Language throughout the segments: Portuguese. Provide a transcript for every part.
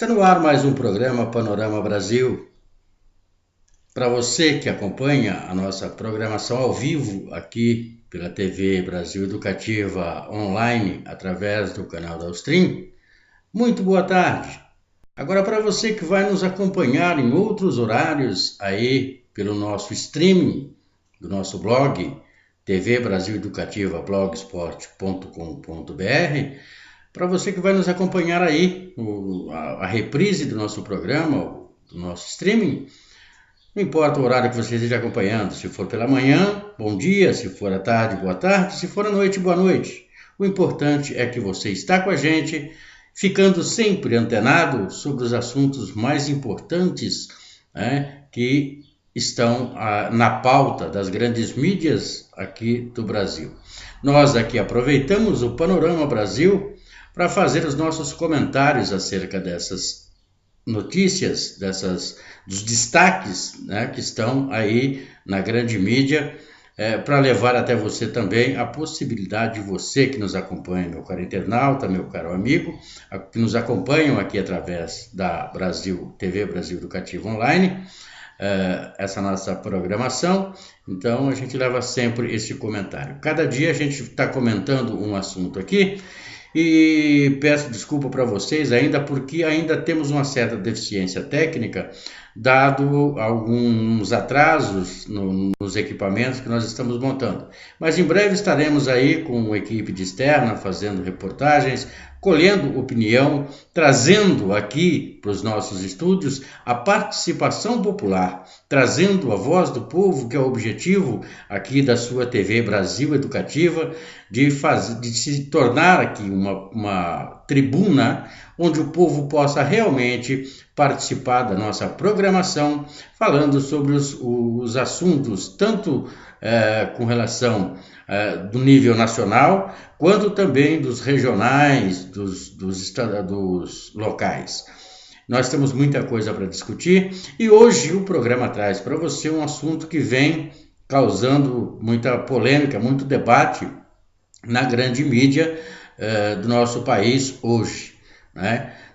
Está no ar mais um programa Panorama Brasil. Para você que acompanha a nossa programação ao vivo aqui pela TV Brasil Educativa online através do canal da Ustream, muito boa tarde. Agora para você que vai nos acompanhar em outros horários aí pelo nosso streaming do nosso blog TV Brasil Educativa blogspot.com.br, para você que vai nos acompanhar aí, a reprise do nosso programa, do nosso streaming, não importa o horário que você esteja acompanhando, se for pela manhã, bom dia, se for à tarde, boa tarde, se for à noite, boa noite. O importante é que você está com a gente, ficando sempre antenado sobre os assuntos mais importantes, que estão na pauta das grandes mídias aqui do Brasil. Nós aqui aproveitamos o Panorama Brasil para fazer os nossos comentários acerca dessas notícias, dos destaques, que estão aí na grande mídia, para levar até você também a possibilidade de você que nos acompanha, meu caro internauta, meu caro amigo, que nos acompanham aqui através da TV Brasil Educativa Online, essa nossa programação. Então a gente leva sempre esse comentário. Cada dia a gente está comentando um assunto aqui, e peço desculpa para vocês ainda, porque ainda temos uma certa deficiência técnica, dado alguns atrasos nos equipamentos que nós estamos montando. Mas em breve estaremos aí com uma equipe de externa, fazendo reportagens, colhendo opinião, trazendo aqui para os nossos estúdios a participação popular, trazendo a voz do povo, que é o objetivo aqui da sua TV Brasil Educativa, de se tornar aqui uma tribuna onde o povo possa realmente participar da nossa programação, falando sobre os assuntos, tanto com relação do nível nacional, quanto também dos regionais, dos locais. Nós temos muita coisa para discutir e hoje o programa traz para você um assunto que vem causando muita polêmica, muito debate na grande mídia do nosso país hoje,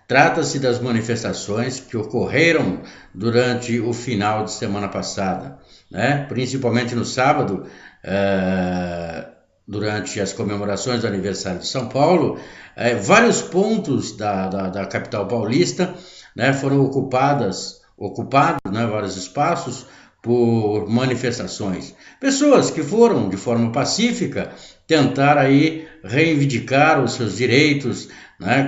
Trata-se das manifestações que ocorreram durante o final de semana passada, principalmente no sábado, durante as comemorações do aniversário de São Paulo. Vários pontos da capital paulista foram ocupados, vários espaços por manifestações. Pessoas que foram de forma pacífica tentar aí reivindicar os seus direitos,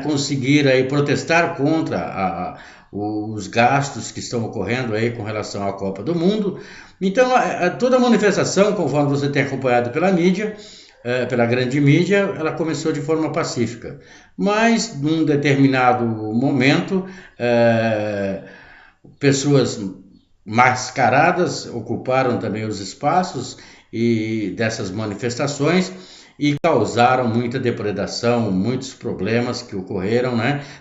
conseguir aí protestar contra os gastos que estão ocorrendo aí com relação à Copa do Mundo. Então, toda a manifestação, conforme você tem acompanhado pela mídia, pela grande mídia, ela começou de forma pacífica. Mas, num determinado momento, pessoas mascaradas ocuparam também os espaços dessas manifestações e causaram muita depredação, muitos problemas que ocorreram,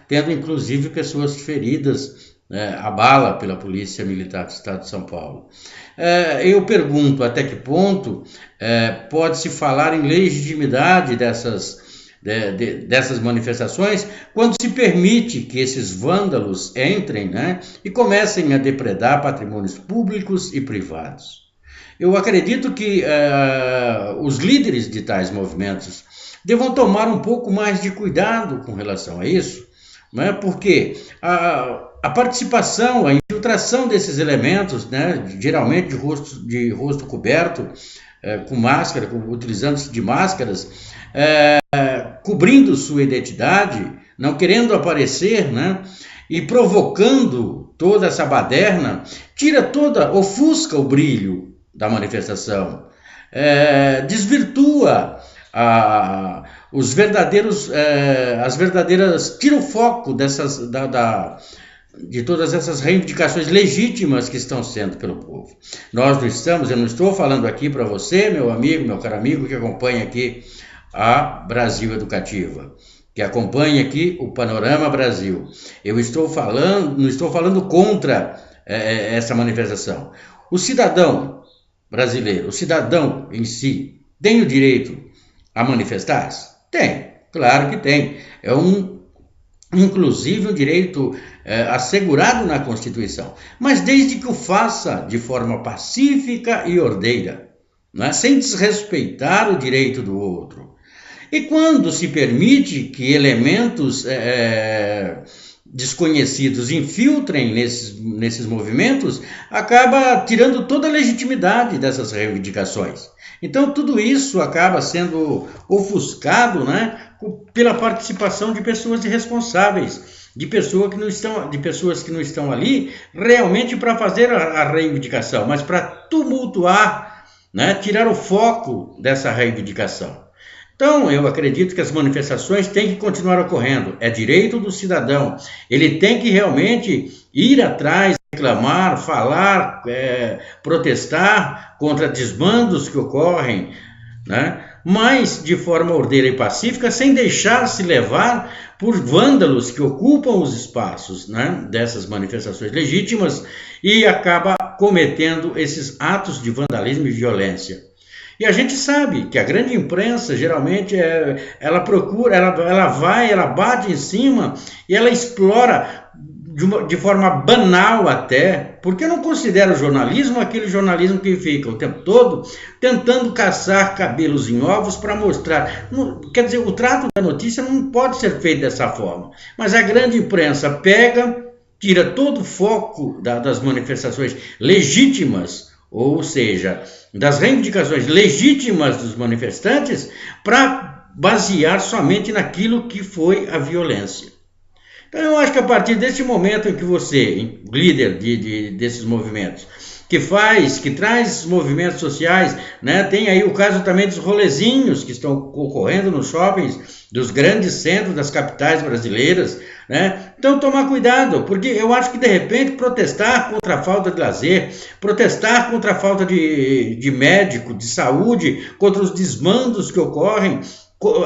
tendo inclusive pessoas feridas a bala pela Polícia Militar do Estado de São Paulo. Eu pergunto até que ponto pode-se falar em legitimidade dessas manifestações quando se permite que esses vândalos entrem e comecem a depredar patrimônios públicos e privados. Eu acredito que os líderes de tais movimentos devam tomar um pouco mais de cuidado com relação a isso, porque a participação, a infiltração desses elementos, geralmente de rosto coberto, com máscara, utilizando-se de máscaras, cobrindo sua identidade, não querendo aparecer, e provocando toda essa baderna, ofusca o brilho da manifestação, desvirtua tira o foco de todas essas reivindicações legítimas que estão sendo pelo povo. Eu não estou falando aqui para você, meu amigo, meu caro amigo, que acompanha aqui a Brasil Educativa, que acompanha aqui o Panorama Brasil. Eu não estou falando contra essa manifestação. O cidadão brasileiro, o cidadão em si, tem o direito a manifestar-se? Tem, claro que tem. É um inclusive um direito assegurado na Constituição, mas desde que o faça de forma pacífica e ordeira, né? Sem desrespeitar o direito do outro. E quando se permite que elementos desconhecidos infiltrem nesses movimentos, acaba tirando toda a legitimidade dessas reivindicações. Então tudo isso acaba sendo ofuscado, né, pela participação de pessoas irresponsáveis, de pessoas que não estão ali realmente para fazer a reivindicação, mas para tumultuar, né, tirar o foco dessa reivindicação. Então, eu acredito que as manifestações têm que continuar ocorrendo. É direito do cidadão. Ele tem que realmente ir atrás, reclamar, falar, protestar contra desmandos que ocorrem, né? Mas de forma ordeira e pacífica, sem deixar-se levar por vândalos que ocupam os espaços, né, dessas manifestações legítimas e acaba cometendo esses atos de vandalismo e violência. E a gente sabe que a grande imprensa, geralmente, ela procura, ela bate em cima e ela explora de forma banal até, porque eu não considero jornalismo aquele jornalismo que fica o tempo todo tentando caçar cabelos em ovos para mostrar. Quer dizer, o trato da notícia não pode ser feito dessa forma, mas a grande imprensa pega, tira todo o foco das manifestações legítimas, ou seja, das reivindicações legítimas dos manifestantes, para basear somente naquilo que foi a violência. Então eu acho que a partir desse momento em que você, líder desses movimentos, que traz movimentos sociais, né? Tem aí o caso também dos rolezinhos que estão ocorrendo nos shoppings dos grandes centros das capitais brasileiras, né? Então tomar cuidado, porque eu acho que de repente protestar contra a falta de lazer, protestar contra a falta de médico, de saúde, contra os desmandos que ocorrem,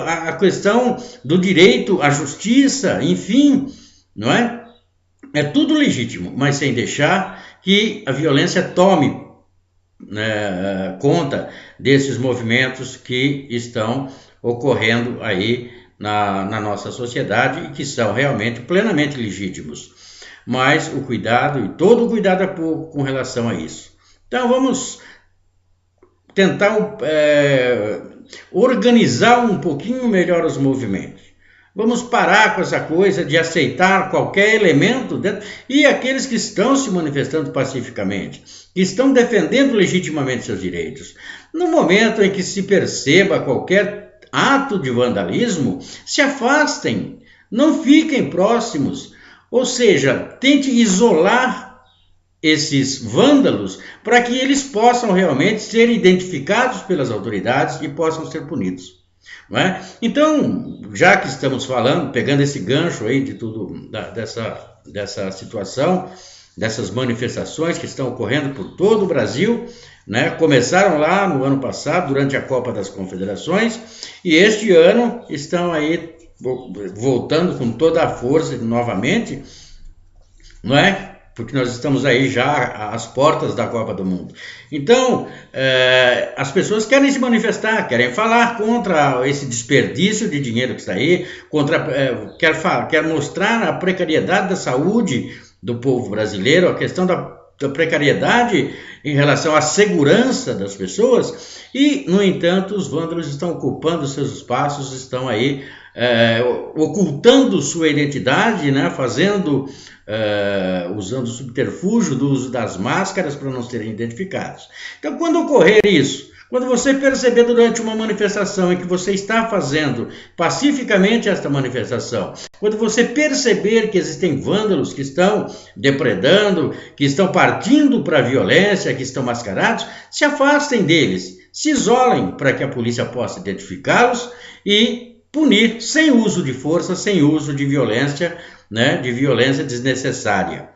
a questão do direito à justiça, enfim, não é? É tudo legítimo, mas sem deixar que a violência tome, né, conta desses movimentos que estão ocorrendo aí na nossa sociedade e que são realmente plenamente legítimos. Mas o cuidado, e todo o cuidado é pouco com relação a isso. Então vamos tentar organizar um pouquinho melhor os movimentos. Vamos parar com essa coisa de aceitar qualquer elemento e aqueles que estão se manifestando pacificamente, que estão defendendo legitimamente seus direitos. No momento em que se perceba qualquer ato de vandalismo, se afastem, não fiquem próximos, ou seja, tente isolar esses vândalos para que eles possam realmente ser identificados pelas autoridades e possam ser punidos. Não é? Então, já que estamos falando, pegando esse gancho aí de tudo, dessa situação, dessas manifestações que estão ocorrendo por todo o Brasil, né? Começaram lá no ano passado, durante a Copa das Confederações, e este ano estão aí voltando com toda a força novamente, não é? Porque nós estamos aí já às portas da Copa do Mundo. Então, as pessoas querem se manifestar, querem falar contra esse desperdício de dinheiro que está aí, quer mostrar a precariedade da saúde do povo brasileiro, a questão da precariedade em relação à segurança das pessoas, e, no entanto, os vândalos estão ocupando seus espaços, estão aí ocultando sua identidade, né, usando o subterfúgio do uso das máscaras para não serem identificados. Então, quando ocorrer isso, quando você perceber durante uma manifestação em que você está fazendo pacificamente esta manifestação, quando você perceber que existem vândalos que estão depredando, que estão partindo para a violência, que estão mascarados, se afastem deles, se isolem para que a polícia possa identificá-los e punir sem uso de força, sem uso de violência, né, de violência desnecessária.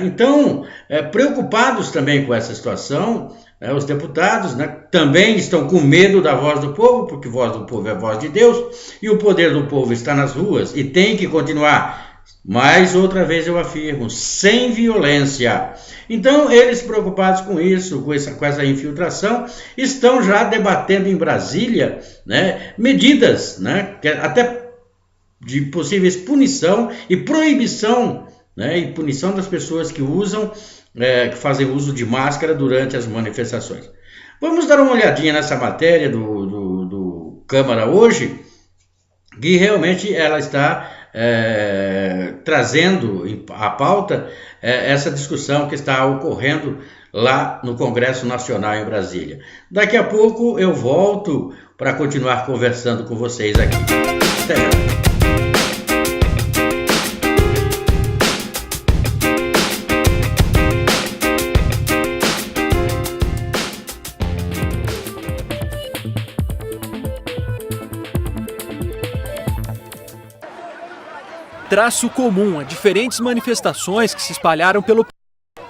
Então, preocupados também com essa situação, os deputados, né, também estão com medo da voz do povo, porque a voz do povo é a voz de Deus, e o poder do povo está nas ruas e tem que continuar. Mais outra vez eu afirmo, sem violência. Então, eles preocupados com isso, com essa infiltração, estão já debatendo em Brasília, né, medidas, né, até de possíveis punição e proibição, né, e punição das pessoas que usam, que fazem uso de máscara durante as manifestações. Vamos dar uma olhadinha nessa matéria do Câmara hoje, que realmente ela está trazendo à pauta essa discussão que está ocorrendo lá no Congresso Nacional em Brasília. Daqui a pouco eu volto para continuar conversando com vocês aqui. Até já. Traço comum a diferentes manifestações que se espalharam pelo país.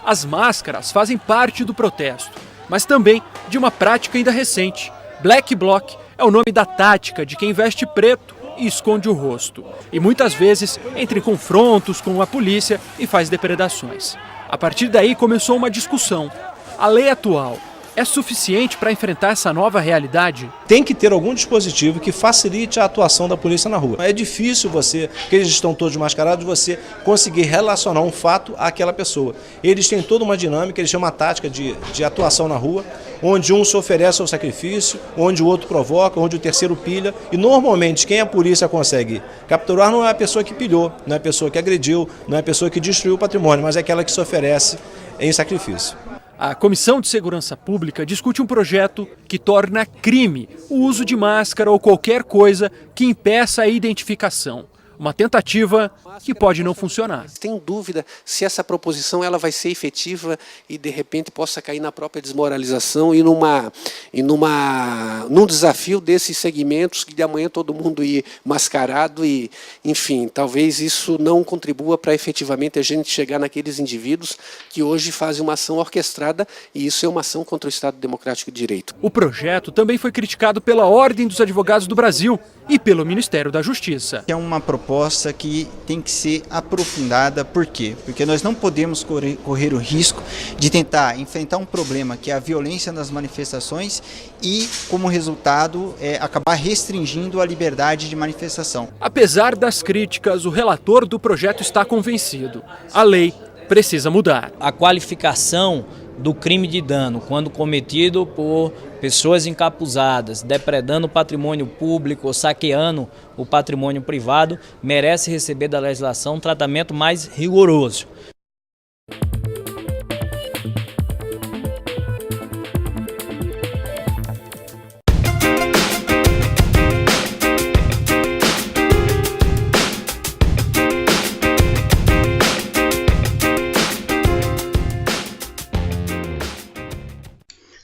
As máscaras fazem parte do protesto, mas também de uma prática ainda recente. Black Bloc é o nome da tática de quem veste preto e esconde o rosto. E muitas vezes entra em confrontos com a polícia e faz depredações. A partir daí começou uma discussão. A lei atual é suficiente para enfrentar essa nova realidade? Tem que ter algum dispositivo que facilite a atuação da polícia na rua. É difícil você, porque eles estão todos mascarados, você conseguir relacionar um fato àquela pessoa. Eles têm toda uma dinâmica, eles têm uma tática de atuação na rua, onde um se oferece ao sacrifício, onde o outro provoca, onde o terceiro pilha. E normalmente quem a polícia consegue capturar não é a pessoa que pilhou, não é a pessoa que agrediu, não é a pessoa que destruiu o patrimônio, mas é aquela que se oferece em sacrifício. A Comissão de Segurança Pública discute um projeto que torna crime o uso de máscara ou qualquer coisa que impeça a identificação. Uma tentativa que pode não funcionar. Tenho dúvida se essa proposição ela vai ser efetiva e de repente possa cair na própria desmoralização e num desafio desses segmentos que de amanhã todo mundo ir mascarado e, enfim, talvez isso não contribua para efetivamente a gente chegar naqueles indivíduos que hoje fazem uma ação orquestrada e isso é uma ação contra o Estado Democrático de Direito. O projeto também foi criticado pela Ordem dos Advogados do Brasil e pelo Ministério da Justiça. É uma proposta que tem que ser aprofundada. Por quê? Porque nós não podemos correr o risco de tentar enfrentar um problema que é a violência nas manifestações e, como resultado, acabar restringindo a liberdade de manifestação. Apesar das críticas, o relator do projeto está convencido. A lei precisa mudar. A qualificação do crime de dano, quando cometido por pessoas encapuzadas, depredando o patrimônio público ou saqueando o patrimônio privado, merece receber da legislação um tratamento mais rigoroso.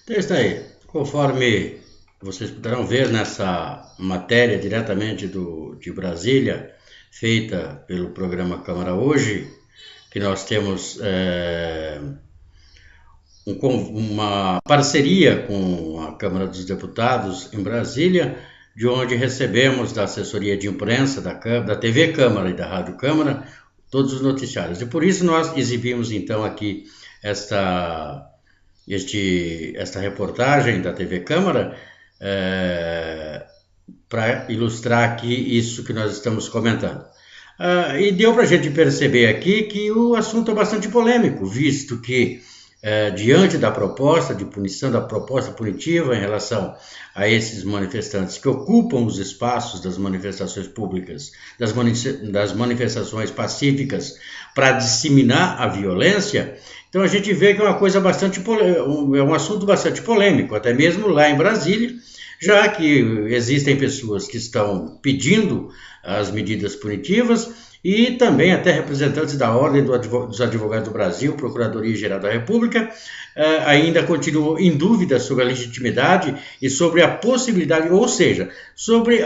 Então está aí, conforme vocês puderam ver nessa matéria diretamente de Brasília, feita pelo programa Câmara Hoje, que nós temos uma parceria com a Câmara dos Deputados em Brasília, de onde recebemos da assessoria de imprensa da TV Câmara e da Rádio Câmara todos os noticiários. E por isso nós exibimos então aqui esta reportagem da TV Câmara para ilustrar aqui isso que nós estamos comentando. E deu para a gente perceber aqui que o assunto é bastante polêmico, visto que diante da proposta de punição, da proposta punitiva em relação a esses manifestantes que ocupam os espaços das manifestações públicas, das manifestações pacíficas para disseminar a violência, então a gente vê que é uma coisa é um assunto bastante polêmico, até mesmo lá em Brasília, já que existem pessoas que estão pedindo as medidas punitivas e também até representantes da Ordem dos Advogados do Brasil, Procuradoria-Geral da República, ainda continuam em dúvida sobre a legitimidade e sobre a possibilidade, ou seja, sobre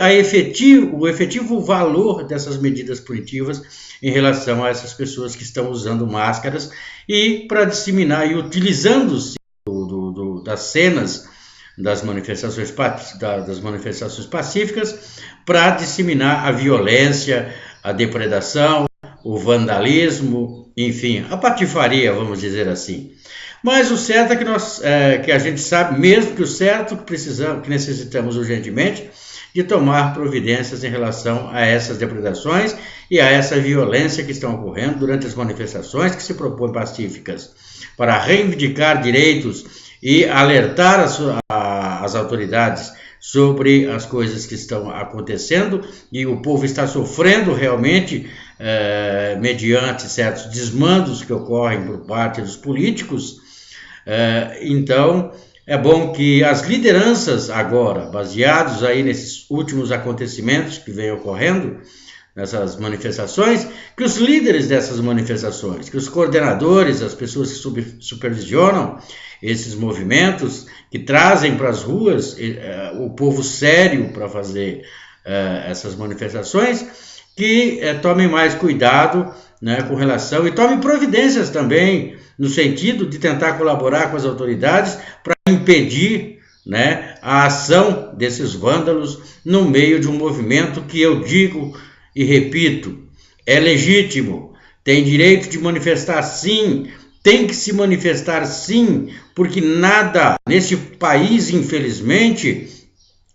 o efetivo valor dessas medidas punitivas em relação a essas pessoas que estão usando máscaras e para disseminar e utilizando-se das cenas das manifestações pacíficas para disseminar a violência, a depredação, o vandalismo, enfim, a patifaria, vamos dizer assim. Mas o certo é que a gente sabe, mesmo que o certo que necessitamos urgentemente de tomar providências em relação a essas depredações e a essa violência que estão ocorrendo durante as manifestações que se propõem pacíficas, para reivindicar direitos e alertar as autoridades sobre as coisas que estão acontecendo, e o povo está sofrendo realmente mediante certos desmandos que ocorrem por parte dos políticos. Então, é bom que as lideranças agora, baseados aí nesses últimos acontecimentos que vêm ocorrendo, nessas manifestações, que os líderes dessas manifestações, que os coordenadores, as pessoas que supervisionam esses movimentos, que trazem para as ruas o povo sério para fazer essas manifestações, que tomem mais cuidado, né, com relação, e tomem providências também, no sentido de tentar colaborar com as autoridades para impedir, né, a ação desses vândalos no meio de um movimento que eu digo e repito, é legítimo, tem direito de manifestar sim, tem que se manifestar sim, porque nada nesse país, infelizmente,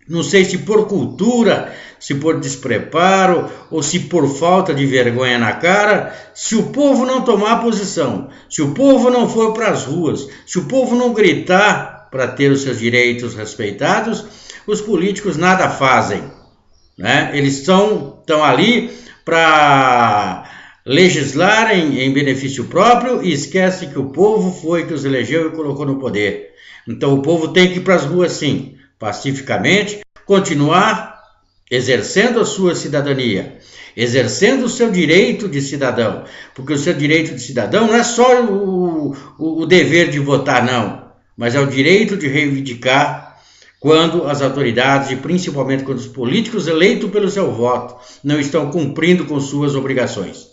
não sei se por cultura, se por despreparo ou se por falta de vergonha na cara, se o povo não tomar posição, se o povo não for para as ruas, se o povo não gritar para ter os seus direitos respeitados, os políticos nada fazem, né? Eles estão ali para legislar em benefício próprio e esquece que o povo foi que os elegeu e colocou no poder. Então o povo tem que ir para as ruas sim, pacificamente, continuar exercendo a sua cidadania, exercendo o seu direito de cidadão, porque o seu direito de cidadão não é só o dever de votar, não, mas é o direito de reivindicar quando as autoridades, e principalmente quando os políticos eleitos pelo seu voto, não estão cumprindo com suas obrigações.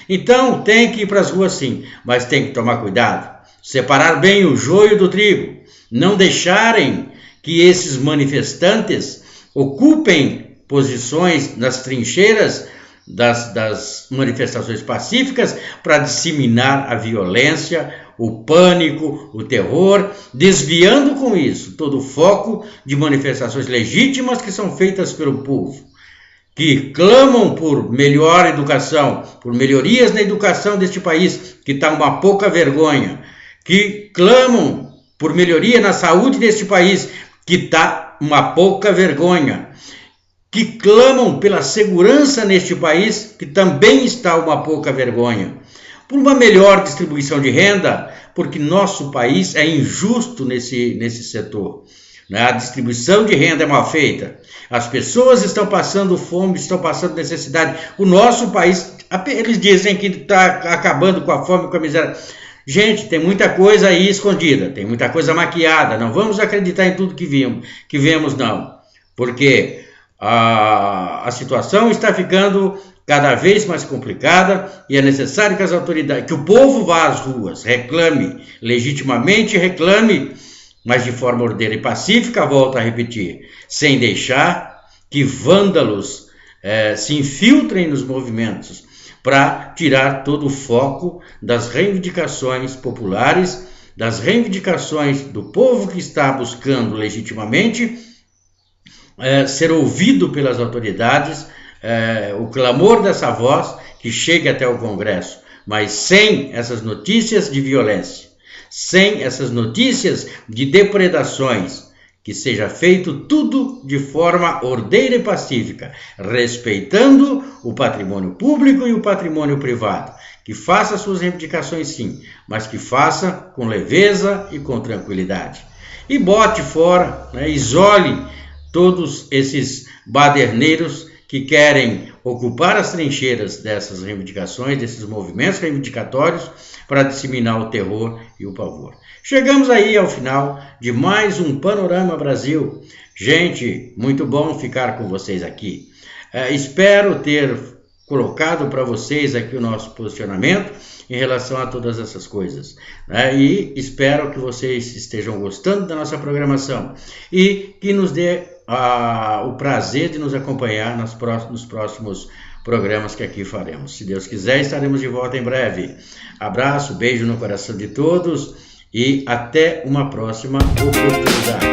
Então tem que ir para as ruas sim, mas tem que tomar cuidado, separar bem o joio do trigo, não deixarem que esses manifestantes ocupem posições nas trincheiras das manifestações pacíficas para disseminar a violência, o pânico, o terror, desviando com isso todo o foco de manifestações legítimas que são feitas pelo povo, que clamam por melhor educação, por melhorias na educação deste país, que está uma pouca vergonha, que clamam por melhoria na saúde deste país, que está uma pouca vergonha, que clamam pela segurança neste país, que também está uma pouca vergonha, por uma melhor distribuição de renda, porque nosso país é injusto nesse setor. A distribuição de renda é mal feita, as pessoas estão passando fome, estão passando necessidade. O nosso país, eles dizem que está acabando com a fome, com a miséria. Gente, tem muita coisa aí escondida, tem muita coisa maquiada, não vamos acreditar em tudo que vemos não, porque a situação está ficando cada vez mais complicada e é necessário que as autoridades, que o povo vá às ruas, reclame, legitimamente reclame, mas de forma ordeira e pacífica, volto a repetir, sem deixar que vândalos se infiltrem nos movimentos para tirar todo o foco das reivindicações populares, das reivindicações do povo que está buscando legitimamente ser ouvido pelas autoridades, o clamor dessa voz que chegue até o Congresso, mas sem essas notícias de violência, sem essas notícias de depredações, que seja feito tudo de forma ordeira e pacífica, respeitando o patrimônio público e o patrimônio privado, que faça suas reivindicações sim, mas que faça com leveza e com tranquilidade. E bote fora, isole todos esses baderneiros que querem ocupar as trincheiras dessas reivindicações, desses movimentos reivindicatórios, para disseminar o terror e o pavor. Chegamos aí ao final de mais um Panorama Brasil. Gente, muito bom ficar com vocês aqui. Espero ter colocado para vocês aqui o nosso posicionamento em relação a todas essas coisas, e espero que vocês estejam gostando da nossa programação e que nos dê o prazer de nos acompanhar nos próximos programas que aqui faremos. Se Deus quiser, estaremos de volta em breve. Abraço, beijo no coração de todos e até uma próxima oportunidade.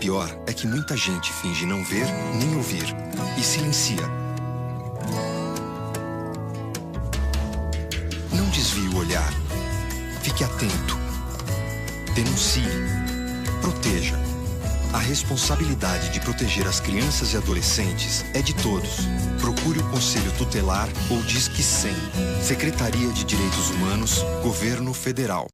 pior é que muita gente finge não ver nem ouvir e silencia. Não desvie o olhar. Fique atento. Denuncie. Proteja. A responsabilidade de proteger as crianças e adolescentes é de todos. Procure o Conselho Tutelar ou Disque 100. Secretaria de Direitos Humanos, Governo Federal.